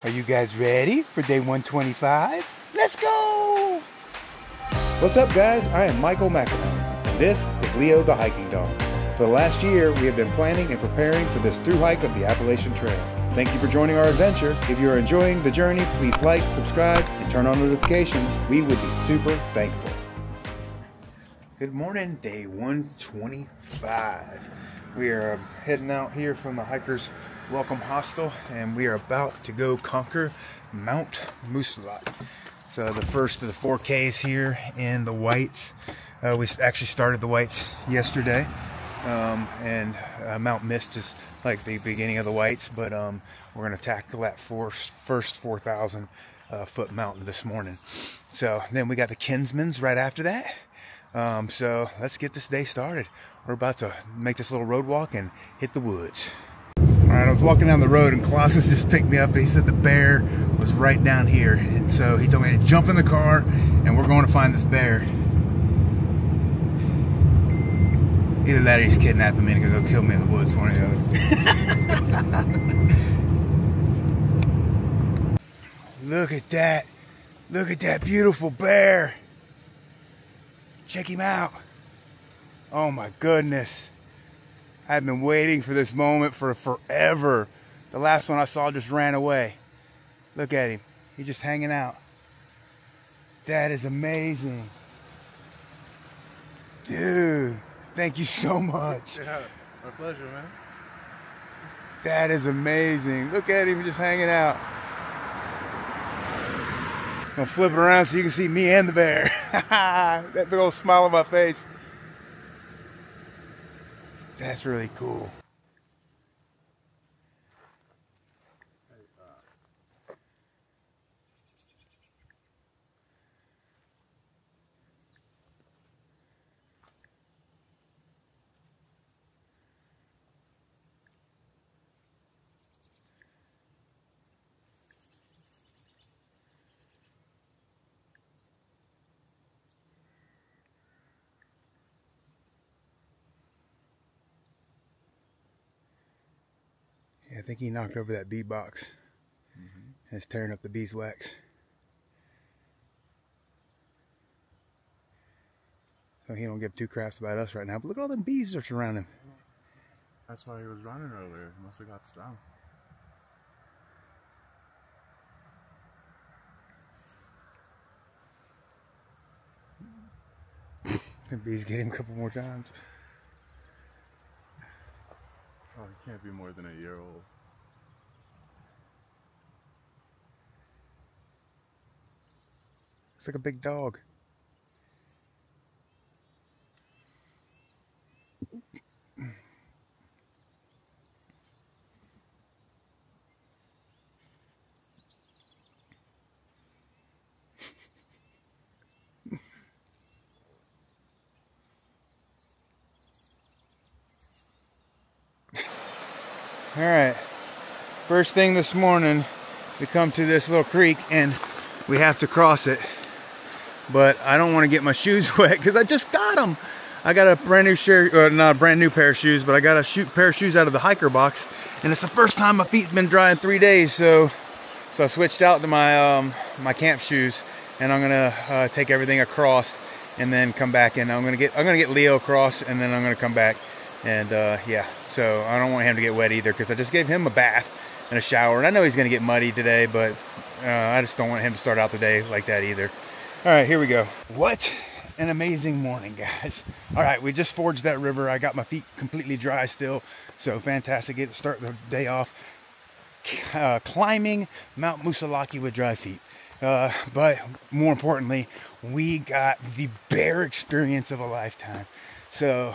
Are you guys ready for day 125? Let's go! What's up, guys? I am Michael McEnroe, and this is Leo the Hiking Dog. For the last year, we have been planning and preparing for this through hike of the Appalachian Trail. Thank you for joining our adventure. If you are enjoying the journey, please like, subscribe, and turn on notifications. We would be super thankful. Good morning, day 125. We are heading out here from the Hikers Welcome Hostel, and we are about to go conquer Mount Moosilauke. So the first of the 4Ks here in the Whites. We actually started the Whites yesterday, and Mount Mist is like the beginning of the Whites, but we're going to tackle that first 4,000 foot mountain this morning. So then we got the Kinsmans right after that. So let's get this day started. We're about to make this little road walk and hit the woods. Alright, I was walking down the road and Colossus just picked me up. He said the bear was right down here, and so he told me to jump in the car and we're going to find this bear. Either that or he's kidnapping me and gonna go kill me in the woods, one or the other. Look at that. Look at that beautiful bear. Check him out. Oh my goodness. I've been waiting for this moment for forever. The last one I saw just ran away. Look at him. He's just hanging out. That is amazing. Dude, thank you so much. Yeah, my pleasure, man. That is amazing. Look at him just hanging out. I'm gonna flip it around so you can see me and the bear. That big old smile on my face. That's really cool. I think he knocked over that bee box and is tearing up the beeswax. So he don't give two craps about us right now. But look at all them bees that's around him. That's why he was running earlier. He must have got stung. The bees get him a couple more times. Oh, he can't be more than a year old. It's like a big dog. All right, first thing this morning, we come to this little creek and we have to cross it. But I don't want to get my shoes wet because I just got them. I got a brand new not a brand new pair of shoes, but I got a pair of shoes out of the hiker box, and it's the first time my feet's been dry in 3 days. So I switched out to my my camp shoes, and I'm gonna take everything across and then come back, and I'm gonna get Leo across, and then I'm gonna come back, and yeah. So I don't want him to get wet either because I just gave him a bath and a shower, and I know he's gonna get muddy today, but I just don't want him to start out the day like that either. All right, here we go. What an amazing morning, guys. All right, we just forged that river. I got my feet completely dry still, so fantastic. Get to start the day off climbing Mount Moosilauke with dry feet. But more importantly, we got the bear experience of a lifetime. So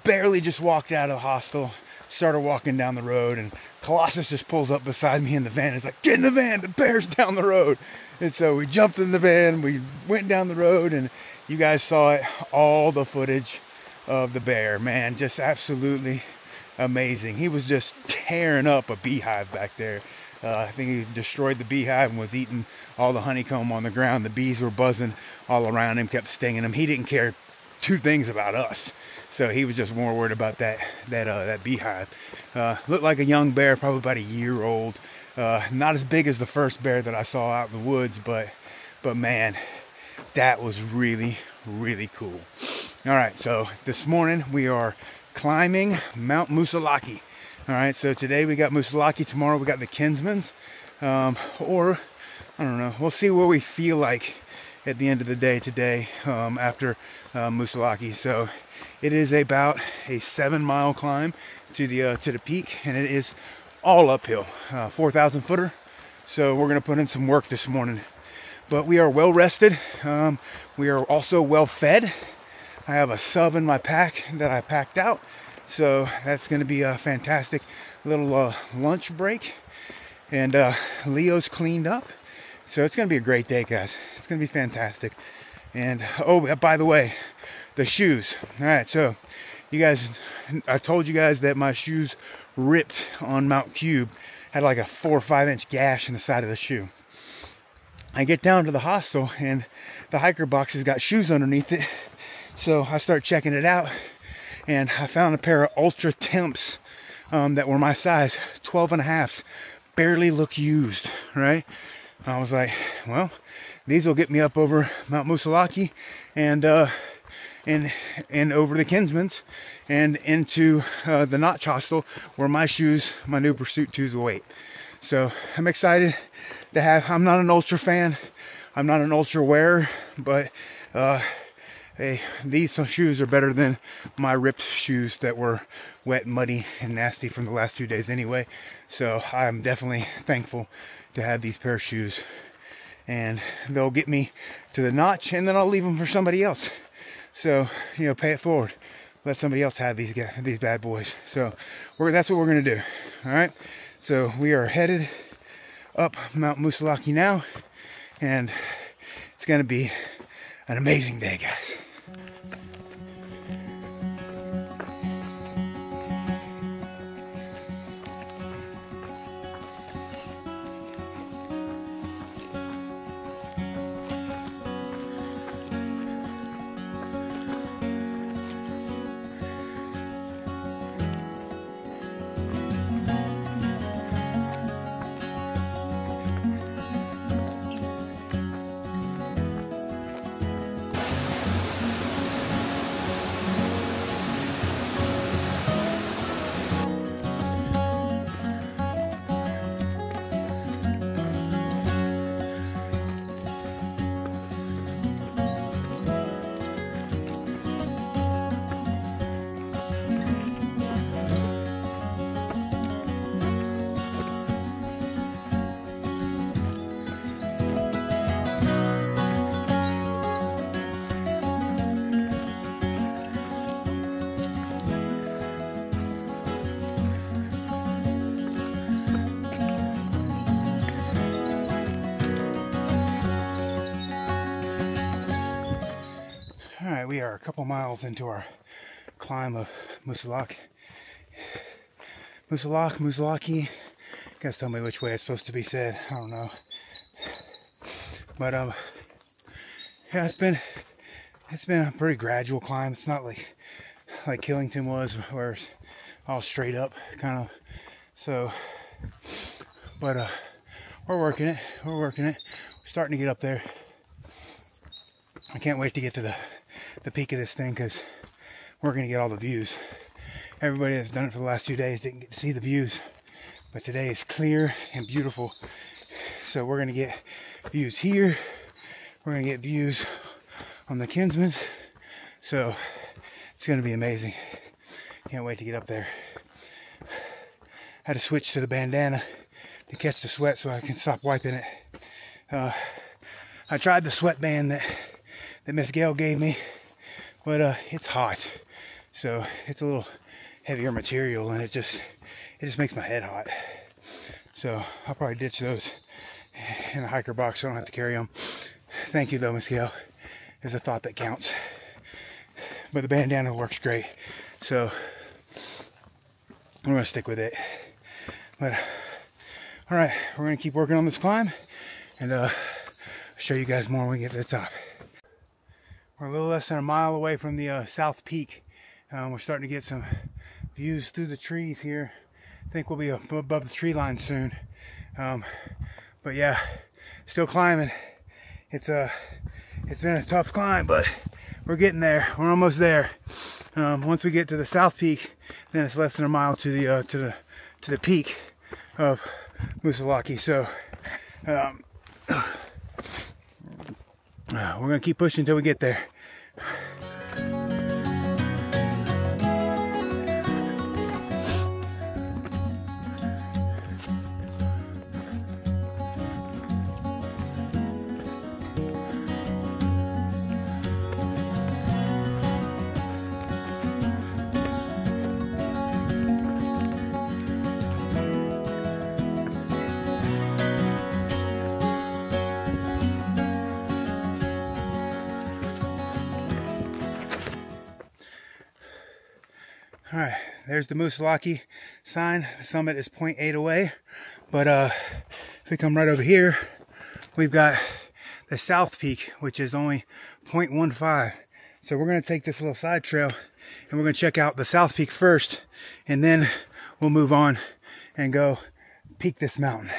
barely just walked out of the hostel, started walking down the road, and Colossus just pulls up beside me in the van. He's like, "Get in the van, the bear's down the road." And so we jumped in the van, we went down the road, and you guys saw it, all the footage of the bear. Man, just absolutely amazing. He was just tearing up a beehive back there. I think he destroyed the beehive and was eating all the honeycomb on the ground. The bees were buzzing all around him, kept stinging him. He didn't care two things about us. So he was just more worried about that beehive. Looked like a young bear, probably about a year old. Not as big as the first bear that I saw out in the woods, but man, that was really, really cool. All right, so this morning we are climbing Mount Moosilauke. All right, so today we got Moosilauke, tomorrow we got the Kinsmans, or I don't know, we'll see what we feel like at the end of the day today, after Moosilauke. So it is about a 7-mile climb to the peak, and it is all uphill, 4,000 footer. So we're gonna put in some work this morning, but we are well rested. We are also well fed. I have a sub in my pack that I packed out, so that's gonna be a fantastic little lunch break. And Leo's cleaned up, so it's gonna be a great day, guys. It's gonna be fantastic. And oh, by the way, the shoes. All right, so you guys, I told you guys that my shoes ripped on Mount Cube, had like a 4 or 5 inch gash in the side of the shoe. I get down to the hostel and the hiker box has got shoes underneath it, so I start checking it out, and I found a pair of Ultra Temps that were my size, 12.5s, barely look used, right? I was like, well, these will get me up over Mount Moosilauke and over the Kinsmans and into the Notch Hostel, where my shoes, my new Pursuit 2s will wait. So I'm excited to have, I'm not an ultra fan, I'm not an ultra wearer, but hey, these shoes are better than my ripped shoes that were wet, muddy, and nasty from the last 2 days anyway. So I'm definitely thankful to have these pair of shoes, and they'll get me to the Notch, and then I'll leave them for somebody else. So, you know, pay it forward. Let somebody else have these bad boys. So that's what we're gonna do. All right. So we are headed up Mount Moosilauke now, and it's gonna be an amazing day, guys. Alright, we are a couple miles into our climb of Moosilauke. Moosilauke. You guys tell me which way it's supposed to be said. I don't know. But yeah, it's been a pretty gradual climb. It's not like Killington was, where it's all straight up kind of. So, but we're working it. We're starting to get up there. I can't wait to get to the peak of this thing, because we're going to get all the views. Everybody that's done it for the last 2 days didn't get to see the views, but today is clear and beautiful. So we're going to get views here. We're going to get views on the Kinsmans. So it's going to be amazing. Can't wait to get up there. Had to switch to the bandana to catch the sweat so I can stop wiping it. I tried the sweatband that Miss Gail gave me, but it's hot, so it's a little heavier material, and it just makes my head hot. So I'll probably ditch those in the hiker box so I don't have to carry them. Thank you though, Miss Gail. There's a thought that counts. But the bandana works great, so I'm gonna stick with it. But all right, we're gonna keep working on this climb, and I'll show you guys more when we get to the top. We're a little less than a mile away from the South Peak. We're starting to get some views through the trees here. I think we'll be above the tree line soon. But yeah, still climbing. It's been a tough climb, but we're getting there. We're almost there. Once we get to the south peak, then it's less than a mile to the peak of Moosilauke. So we're gonna keep pushing until we get there. All right, there's the Moosilauke sign. The summit is 0.8 away, but if we come right over here, we've got the south peak, which is only 0.15. So we're gonna take this little side trail and we're gonna check out the south peak first, and then we'll move on and go peak this mountain.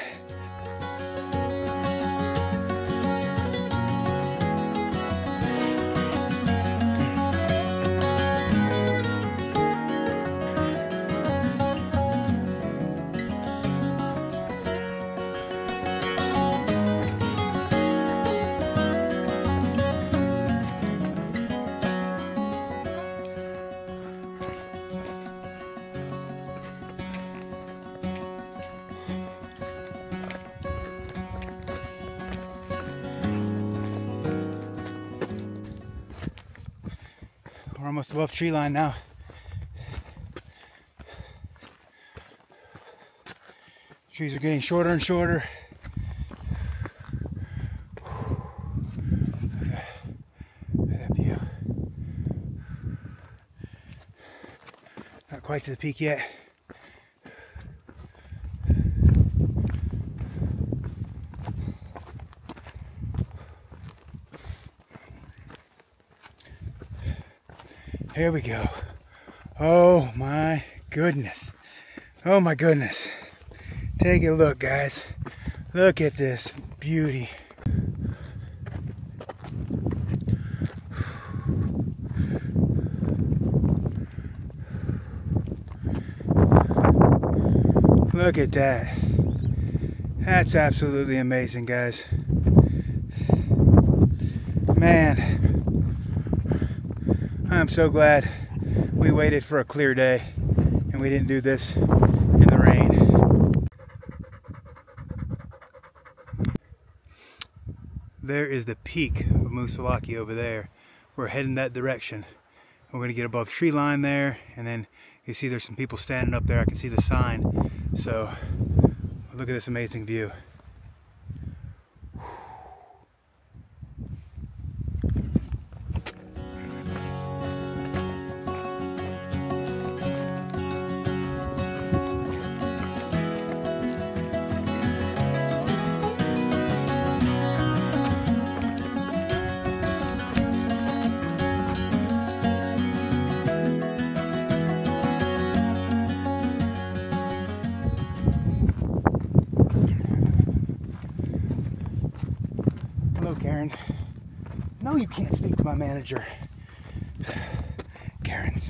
We're almost above tree line now. Trees are getting shorter and shorter. Look at that view. Not quite to the peak yet. Here we go. Oh my goodness. Oh my goodness. Take a look, guys. Look at this beauty. Look at that. That's absolutely amazing, guys. Man. I'm so glad we waited for a clear day and we didn't do this in the rain. There is the peak of Moosilauke over there. We're heading that direction. We're going to get above tree line there, and then you see there's some people standing up there. I can see the sign. So look at this amazing view. Karen. No, you can't speak to my manager. Karen's.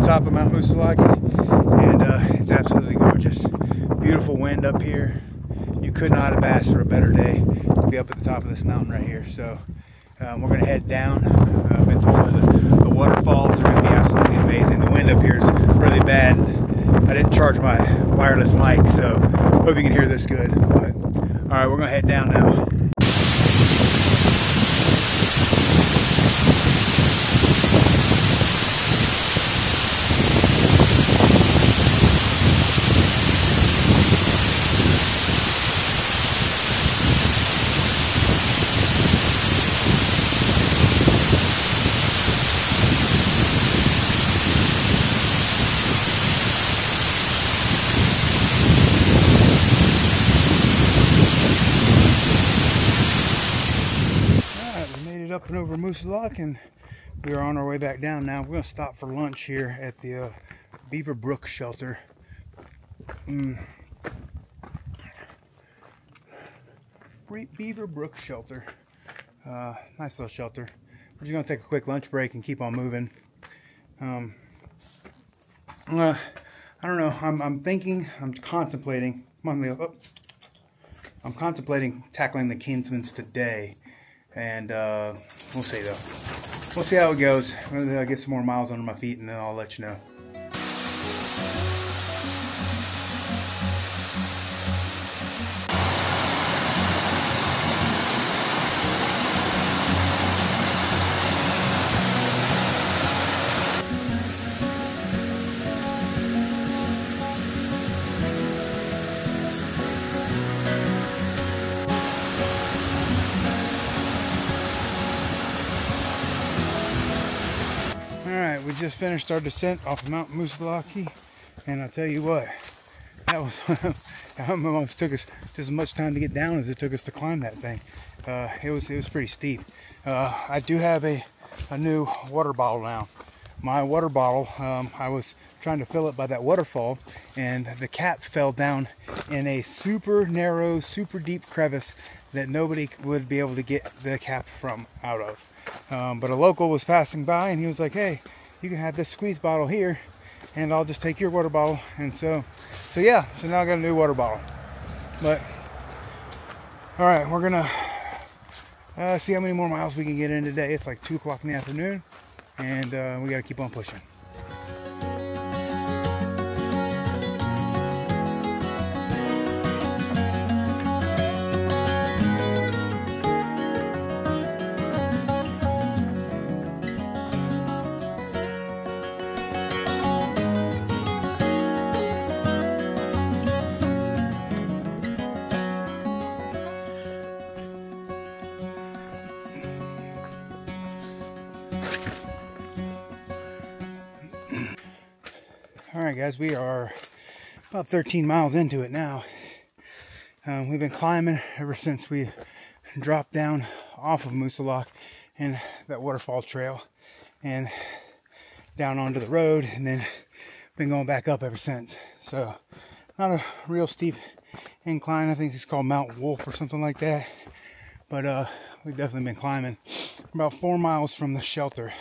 Top of Mount Moosilauke, and it's absolutely gorgeous. Beautiful wind. wind up here. You could not have asked for a better day to be up at the top of this mountain right here. So we're going to head down. I've been told that the waterfalls are going to be absolutely amazing. The wind up here is really bad. I didn't charge my wireless mic, so hope you can hear this good. But all right, we're going to head down now. Up and over Moosilauke, and we are on our way back down now. We're going to stop for lunch here at the Beaver Brook shelter. Beaver Brook shelter. Nice little shelter. We're just going to take a quick lunch break and keep on moving. I don't know. I'm contemplating tackling the Kinsmans today. And we'll see though. We'll see how it goes. I get some more miles under my feet and then I'll let you know. Alright, we just finished our descent off of Mount Moosilauke, and I'll tell you what, that was it almost took us just as much time to get down as it took us to climb that thing. It was pretty steep. I do have a new water bottle now. My water bottle, I was trying to fill it by that waterfall, and the cap fell down in a super narrow, super deep crevice that nobody would be able to get the cap from out of. But a local was passing by and he was like, hey, you can have this squeeze bottle here and I'll just take your water bottle. And so now I got a new water bottle. But all right, we're gonna see how many more miles we can get in today. It's like 2 o'clock in the afternoon, and we got to keep on pushing. Alright guys, we are about 13 miles into it now. We've been climbing ever since we dropped down off of Moosilauke and that waterfall trail and down onto the road, and then been going back up ever since. So not a real steep incline. I think it's called Mount Wolf or something like that, but we've definitely been climbing. About 4 miles from the shelter.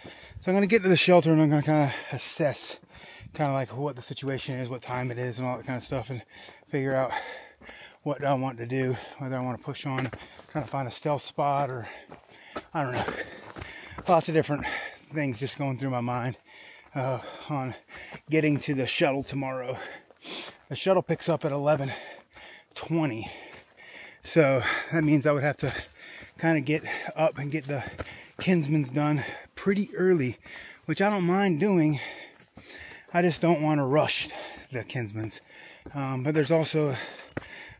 So I'm going to get to the shelter and I'm going to kind of assess kind of like what the situation is, what time it is, and all that kind of stuff, and figure out what I want to do, whether I want to push on, trying to find a stealth spot, or I don't know. Lots of different things just going through my mind on getting to the shuttle tomorrow. The shuttle picks up at 11:20, so that means I would have to kind of get up and get the Kinsmans done pretty early, which I don't mind doing. I just don't want to rush the Kinsmans. But there's also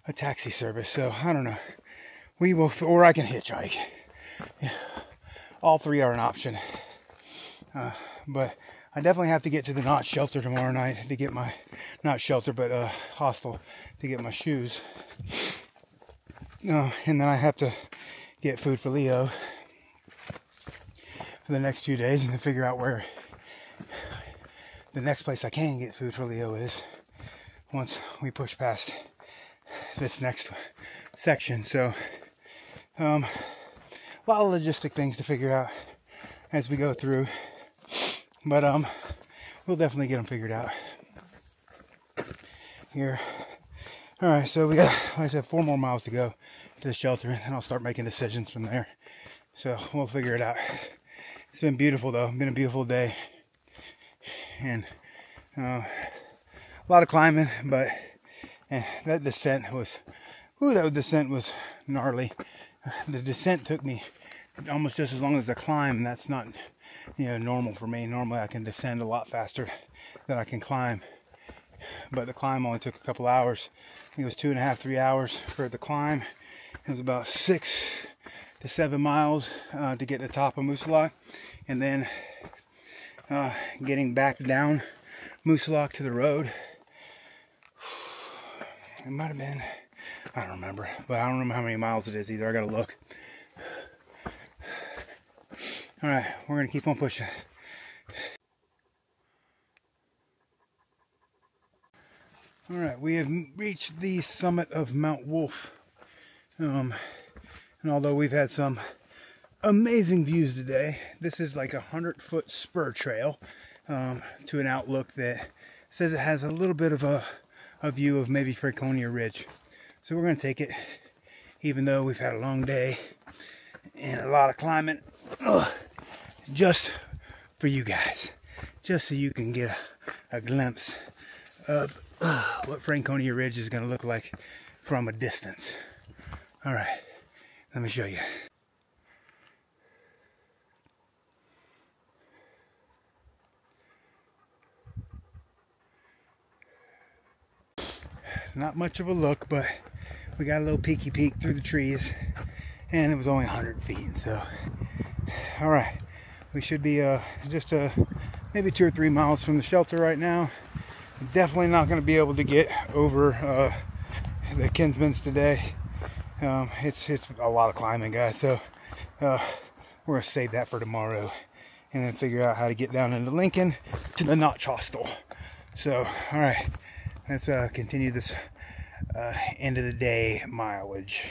a taxi service, so I don't know. We will, or I can hitchhike. Yeah. All three are an option. But I definitely have to get to the Knot shelter tomorrow night to get my, not shelter, but hostel, to get my shoes. And then I have to get food for Leo for the next few days, and then figure out where the next place I can get food for Leo is once we push past this next section. So a lot of logistic things to figure out as we go through, but we'll definitely get them figured out here. All right, so we got, like I said, 4 more miles to go to the shelter, and then I'll start making decisions from there. So we'll figure it out. It's been beautiful though. It's been a beautiful day, and a lot of climbing, but that descent was, that descent was gnarly. The descent took me almost just as long as the climb, and that's not, normal for me. Normally I can descend a lot faster than I can climb, but the climb only took a couple hours. I think it was 2.5, 3 hours for the climb. It was about 6 to 7 miles to get to the top of Moosilauke, and then getting back down Moosilauke to the road. It might have been, I don't remember, but I don't remember how many miles it is either. I gotta look. All right, we're gonna keep on pushing. All right, we have reached the summit of Mount Wolf. And although we've had some amazing views today, this is like a 100-foot spur trail to an outlook that says it has a little bit of a view of maybe Franconia Ridge. So we're going to take it, even though we've had a long day and a lot of climbing, just for you guys, just so you can get a glimpse of what Franconia Ridge is going to look like from a distance. All right, let me show you. Not much of a look, but we got a little peeky peek through the trees, and it was only 100 feet. So, all right, we should be just maybe 2 or 3 miles from the shelter right now. Definitely not going to be able to get over the Kinsmans today. It's a lot of climbing, guys. So we're going to save that for tomorrow, and then figure out how to get down into Lincoln to the Notch Hostel. So, all right, let's continue this end of the day mileage.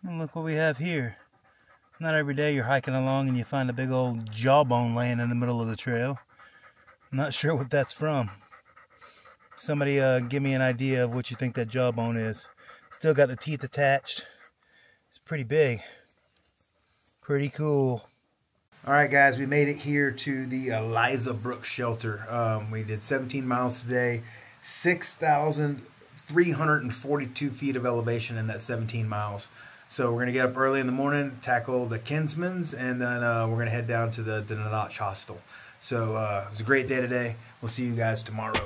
Look what we have here. Not every day you're hiking along and you find a big old jawbone laying in the middle of the trail. I'm not sure what that's from. Somebody give me an idea of what you think that jawbone is. Still got the teeth attached. It's pretty big. Pretty cool. Alright guys, we made it here to the Eliza Brook shelter. We did 17 miles today. 6,342 feet of elevation in that 17 miles. So we're going to get up early in the morning, tackle the Kinsmans, and then we're going to head down to the Notch Hostel. So it was a great day today. We'll see you guys tomorrow.